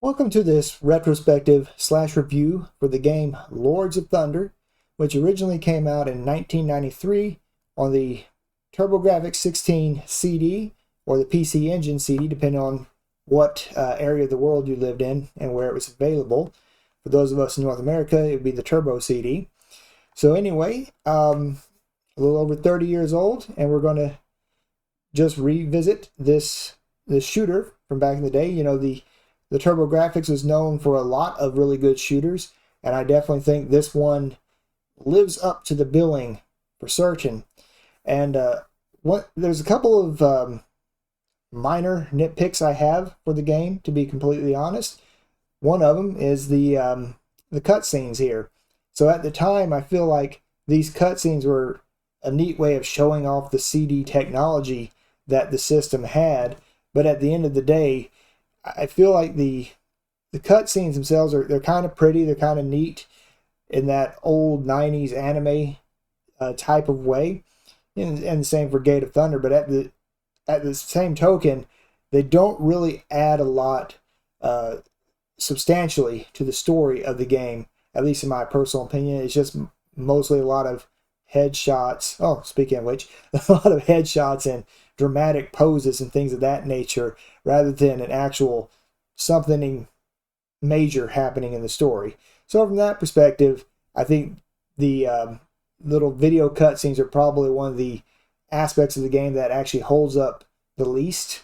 Welcome to this retrospective / review for the game Lords of Thunder, which originally came out in 1993 on the Turbografx-16 CD or the PC Engine CD, depending on what area of the world you lived in and where it was available. For those of us in North America, it would be the Turbo CD. So anyway, a little over 30 years old, and we're going to just revisit this shooter from back in the day. You know, the Turbografx was known for a lot of really good shooters, and I definitely think this one lives up to the billing for certain. And there's a couple of minor nitpicks I have for the game, to be completely honest. One of them is the cutscenes here. So at the time, I feel like these cutscenes were a neat way of showing off the CD technology that the system had, but at the end of the day, I feel like the cutscenes themselves they're kind of pretty, they're kind of neat in that old 90s anime type of way, and the same for Gate of Thunder. But at the same token, they don't really add a lot substantially to the story of the game, at least in my personal opinion. It's just mostly a lot of headshots. Oh, speaking of which, a lot of headshots and dramatic poses and things of that nature, rather than an actual something major happening in the story. So from that perspective, I think the little video cutscenes are probably one of the aspects of the game that actually holds up the least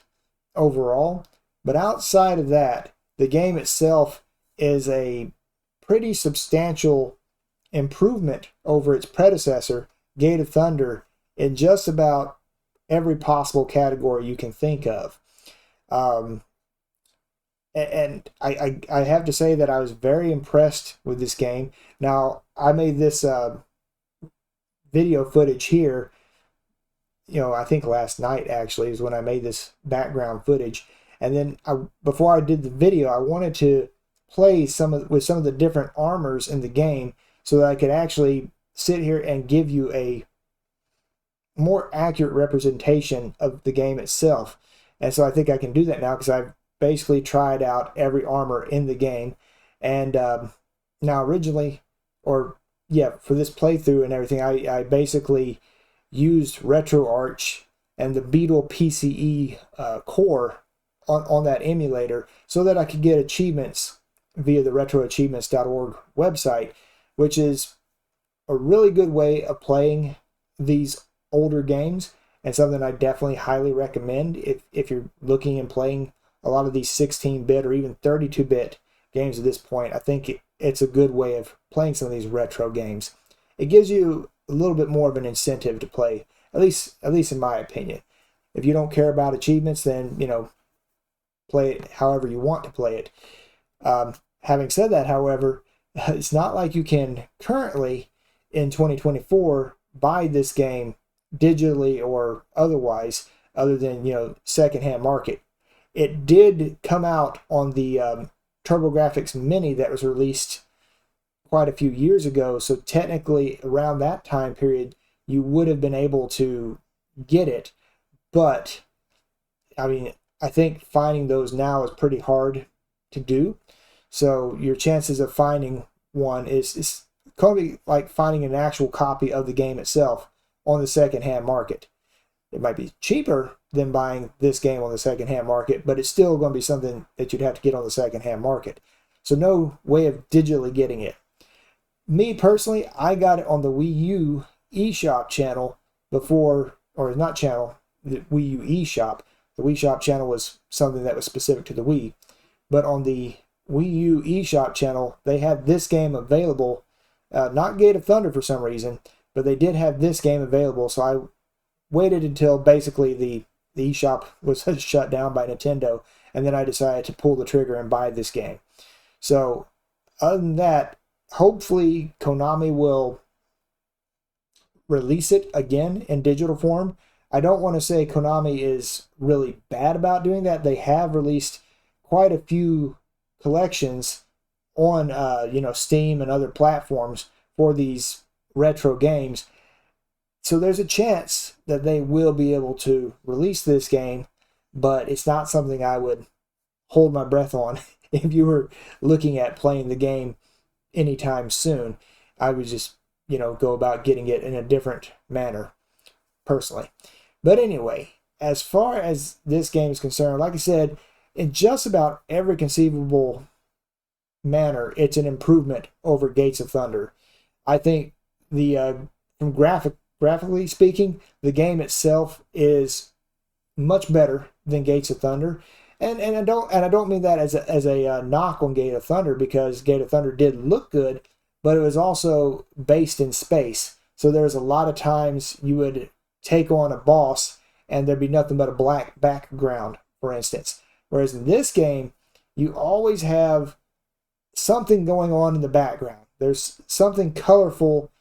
overall. But outside of that, the game itself is a pretty substantial improvement over its predecessor, Gate of Thunder, in just about every possible category you can think of. And I have to say that I was very impressed with this game. Now, I made this video footage here, I think last night actually is when I made this background footage. And then before I did the video, I wanted to play with some of the different armors in the game so that I could actually sit here and give you a more accurate representation of the game itself. And so I think I can do that now, because I've basically tried out every armor in the game. And now originally, for this playthrough and everything, I basically used RetroArch and the Beetle PCE core on that emulator so that I could get achievements via the retroachievements.org website, which is a really good way of playing these older games, and something I definitely highly recommend if you're looking and playing a lot of these 16-bit or even 32-bit games at this point. I think it's a good way of playing some of these retro games. It gives you a little bit more of an incentive to play, at least in my opinion. If you don't care about achievements, then play it however you want to play it. Having said that, however, it's not like you can currently in 2024 buy this game digitally or otherwise, other than secondhand market. It did come out on the TurboGrafx Mini that was released quite a few years ago, so technically around that time period you would have been able to get it. But I mean, I think finding those now is pretty hard to do, so your chances of finding one is going to be like finding an actual copy of the game itself on the secondhand market. It might be cheaper than buying this game on the secondhand market, but it's still going to be something that you'd have to get on the secondhand market. So no way of digitally getting it. Me personally, I got it on the Wii U eShop channel before, or not channel, the Wii U eShop. The Wii Shop channel was something that was specific to the Wii. But on the Wii U eShop channel, they had this game available, not Gate of Thunder for some reason, but they did have this game available. So I waited until basically the eShop was shut down by Nintendo, and then I decided to pull the trigger and buy this game. So other than that, hopefully Konami will release it again in digital form. I don't want to say Konami is really bad about doing that. They have released quite a few collections on Steam and other platforms for these retro games. So there's a chance that they will be able to release this game, but it's not something I would hold my breath on if you were looking at playing the game anytime soon. I would just, go about getting it in a different manner, personally. But anyway, as far as this game is concerned, like I said, in just about every conceivable manner, it's an improvement over Gates of Thunder. I think from graphically speaking, the game itself is much better than Gates of Thunder. And I don't mean that as a knock on Gate of Thunder, because Gate of Thunder did look good, but it was also based in space. So there's a lot of times you would take on a boss and there'd be nothing but a black background, for instance. Whereas in this game, you always have something going on in the background. There's something colorful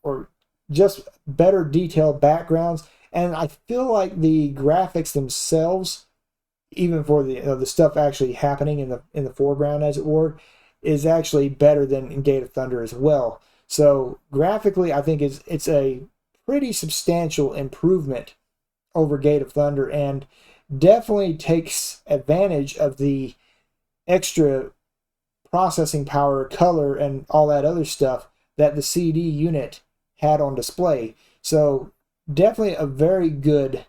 or just better detailed backgrounds. And I feel like the graphics themselves, even for the stuff actually happening in the foreground, as it were, is actually better than in Gate of Thunder as well. So graphically, I think it's a pretty substantial improvement over Gate of Thunder, and definitely takes advantage of the extra processing power, color, and all that other stuff that the CD unit had on display. So definitely a very good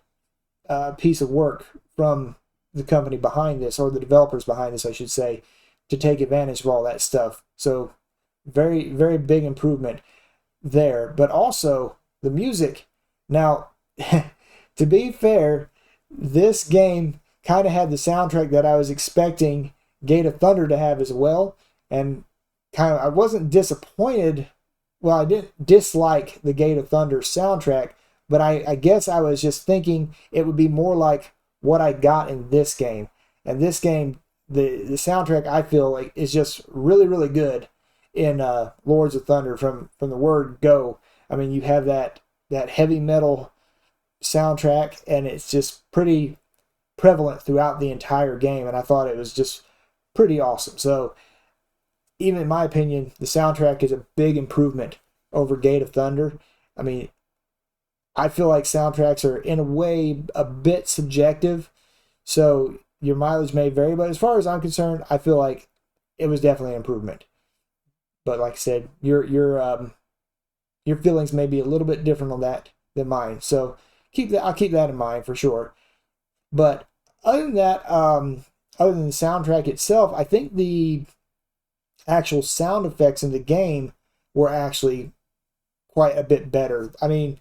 piece of work from the company behind this, or the developers behind this, I should say, to take advantage of all that stuff. So very, very big improvement there. But also the music. Now, to be fair, this game kind of had the soundtrack that I was expecting Gate of Thunder to have as well. And I wasn't disappointed. Well, I didn't dislike the Gate of Thunder soundtrack, but I guess I was just thinking it would be more like what I got in this game. And this game, the soundtrack, I feel like, is just really, really good in Lords of Thunder from the word go. I mean, you have that heavy metal soundtrack, and it's just pretty prevalent throughout the entire game, and I thought it was just pretty awesome. So even in my opinion, the soundtrack is a big improvement over Gate of Thunder. I mean, I feel like soundtracks are in a way a bit subjective, so your mileage may vary, but as far as I'm concerned, I feel like it was definitely an improvement. But like I said, your feelings may be a little bit different on that than mine. So I'll keep that in mind for sure. But other than that, other than the soundtrack itself, I think the actual sound effects in the game were actually quite a bit better. I mean,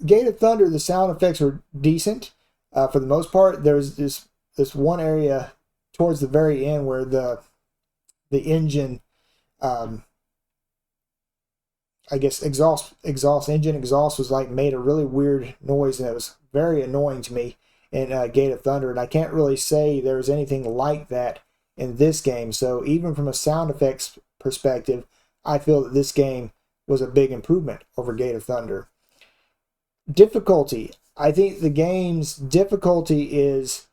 Gate of Thunder, the sound effects were decent for the most part. There was this one area towards the very end where the engine, I guess engine exhaust was like made a really weird noise, and it was very annoying to me in Gate of Thunder. And I can't really say there was anything like that in this game. So even from a sound effects perspective, I feel that this game was a big improvement over Gate of Thunder. Difficulty. I think the game's difficulty is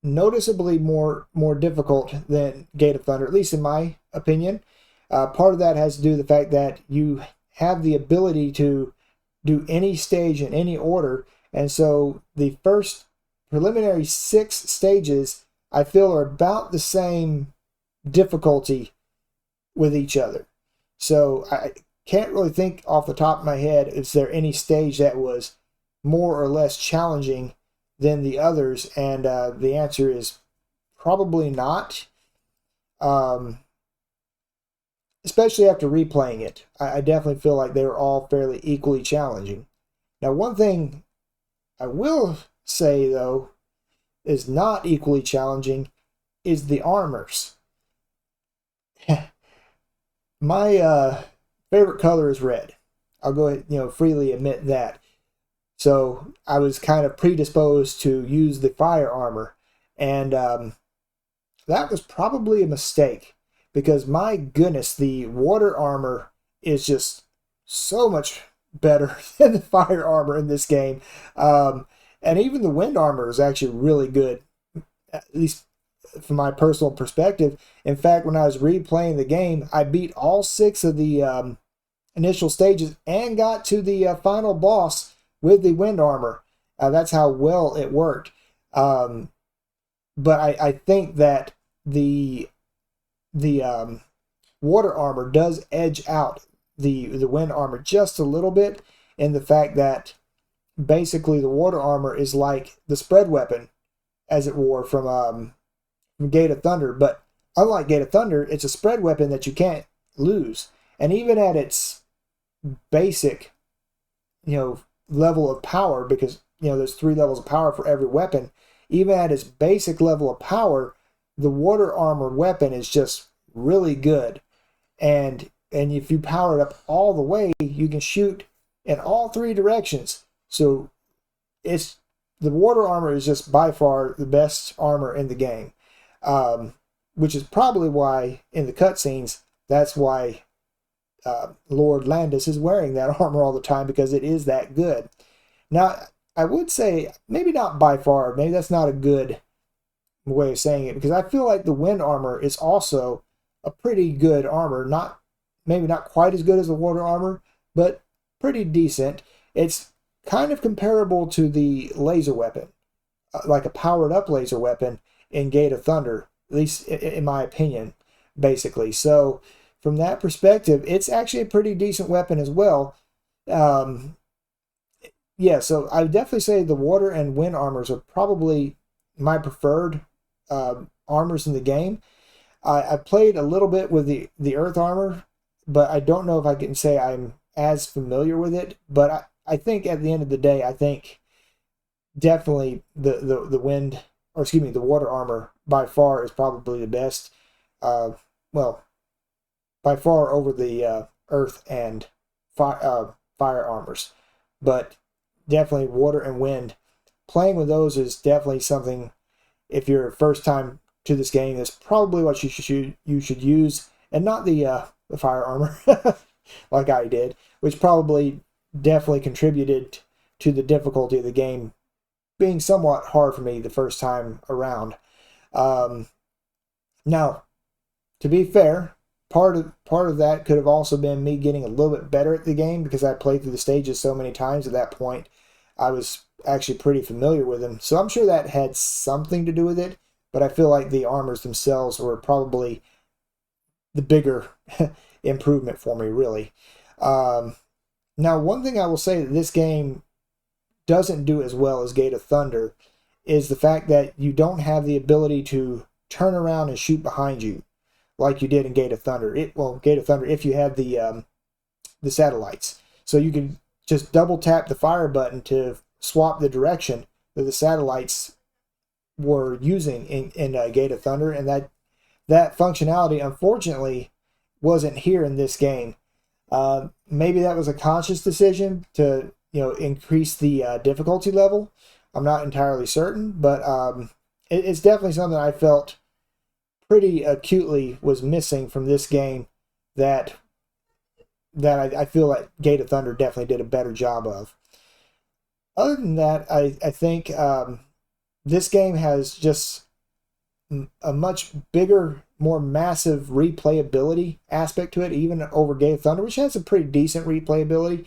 noticeably more difficult than Gate of Thunder, at least in my opinion. Part of that has to do with the fact that you have the ability to do any stage in any order, and so the first preliminary 6 stages I feel are about the same difficulty with each other. So I can't really think off the top of my head, is there any stage that was more or less challenging than the others, and the answer is probably not. Especially after replaying it, I definitely feel like they were all fairly equally challenging. Now, one thing I will say, though, is not equally challenging is the armors. My favorite color is red. I'll go ahead, freely admit that. So I was kind of predisposed to use the fire armor, and that was probably a mistake, because my goodness, the water armor is just so much better than the fire armor in this game. And even the wind armor is actually really good, at least from my personal perspective. In fact, when I was replaying the game, I beat all 6 of the initial stages and got to the final boss with the wind armor. That's how well it worked. But I think that the the water armor does edge out the wind armor just a little bit, in the fact that basically the water armor is like the spread weapon, as it were, from Gate of Thunder. But unlike Gate of Thunder, it's a spread weapon that you can't lose. And even at its basic, level of power, because there's 3 levels of power for every weapon. Even at its basic level of power, the water armor weapon is just really good. And if you power it up all the way, you can shoot in all 3 directions. So the water armor is just by far the best armor in the game, which is probably why in the cutscenes, that's why Lord Landis is wearing that armor all the time, because it is that good. Now, I would say maybe not by far, maybe that's not a good way of saying it, because I feel like the wind armor is also a pretty good armor. Maybe not quite as good as the water armor, but pretty decent. It's kind of comparable to the laser weapon, like a powered up laser weapon in Gate of Thunder, at least in my opinion, basically. So from that perspective, it's actually a pretty decent weapon as well. Yeah, so I would definitely say the water and wind armors are probably my preferred armors in the game. I played a little bit with the earth armor, but I don't know if I can say I'm as familiar with it. But I think at the end of the day, I think definitely the wind, or excuse me, the water armor by far is probably the best. Well, by far over the earth and fire armors. But definitely water and wind, playing with those is definitely something, if you're first time to this game, that's probably what you should use, and not the fire armor like I did, which probably definitely contributed to the difficulty of the game being somewhat hard for me the first time around. Now, to be fair, part of that could have also been me getting a little bit better at the game, because I played through the stages so many times at that point. I was actually pretty familiar with them. So I'm sure that had something to do with it, but I feel like the armors themselves were probably the bigger improvement for me, really. Now, one thing I will say that this game doesn't do as well as Gate of Thunder is the fact that you don't have the ability to turn around and shoot behind you like you did in Gate of Thunder. Gate of Thunder, if you had the satellites. So you can just double tap the fire button to swap the direction that the satellites were using in Gate of Thunder, and that functionality unfortunately wasn't here in this game. Maybe that was a conscious decision to increase the difficulty level. I'm not entirely certain, but it's definitely something I felt pretty acutely was missing from this game that I feel like Gate of Thunder definitely did a better job of. Other than that, I think this game has just a much bigger, more massive replayability aspect to it, even over Gate of Thunder, which has a pretty decent replayability.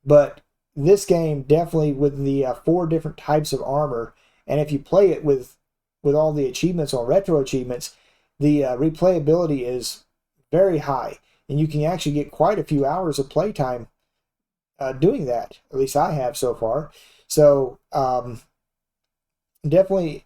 But this game definitely, with the 4 different types of armor, and if you play it with all the achievements on retro achievements, the replayability is very high. And you can actually get quite a few hours of playtime doing that. At least I have so far. So definitely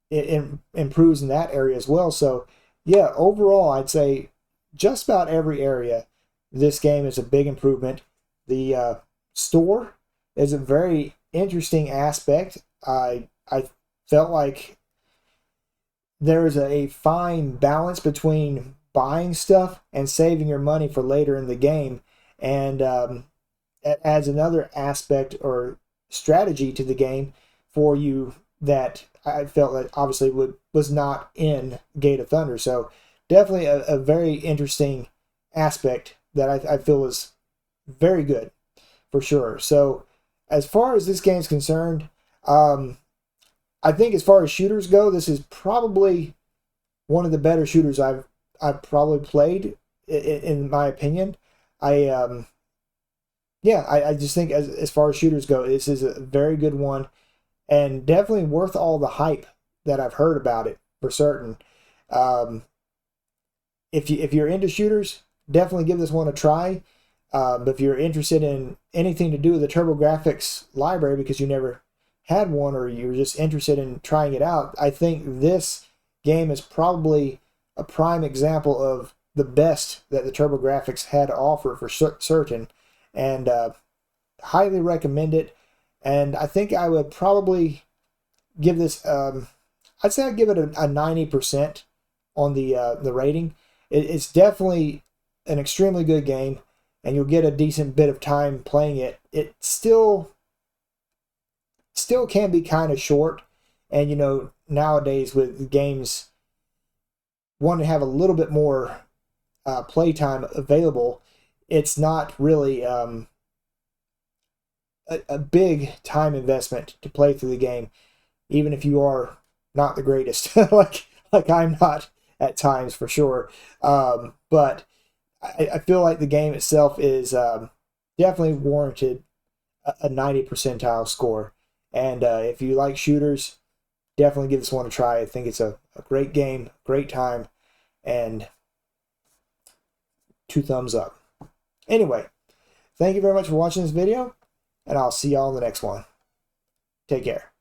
it improves in that area as well. So yeah, overall, I'd say just about every area, this game is a big improvement. The store is a very interesting aspect. I felt like there is a fine balance between buying stuff and saving your money for later in the game, and it adds another aspect or strategy to the game for you that I felt that obviously was not in Gate of Thunder. So definitely a very interesting aspect that I feel is very good for sure. So as far as this game's concerned, I think as far as shooters go, this is probably one of the better shooters I've probably played, in my opinion. I just think as far as shooters go, this is a very good one, and definitely worth all the hype that I've heard about it, for certain. if you're into shooters, definitely give this one a try. But if you're interested in anything to do with the Turbografx library because you never had one or you're just interested in trying it out, I think this game is probably a prime example of the best that the Turbografx had to offer for certain, and highly recommend it. And I think I would probably give this, I'd say I'd give it a 90% on the rating. It's definitely an extremely good game, and you'll get a decent bit of time playing it. It still can be kind of short, and nowadays with games wanting to have a little bit more playtime available, it's not really a big time investment to play through the game, even if you are not the greatest, like I'm not at times for sure. But I feel like the game itself is definitely warranted a 90 percentile score. And if you like shooters, definitely give this one a try. I think it's a great game, great time, and 2 thumbs up. Anyway, thank you very much for watching this video, and I'll see y'all in the next one. Take care.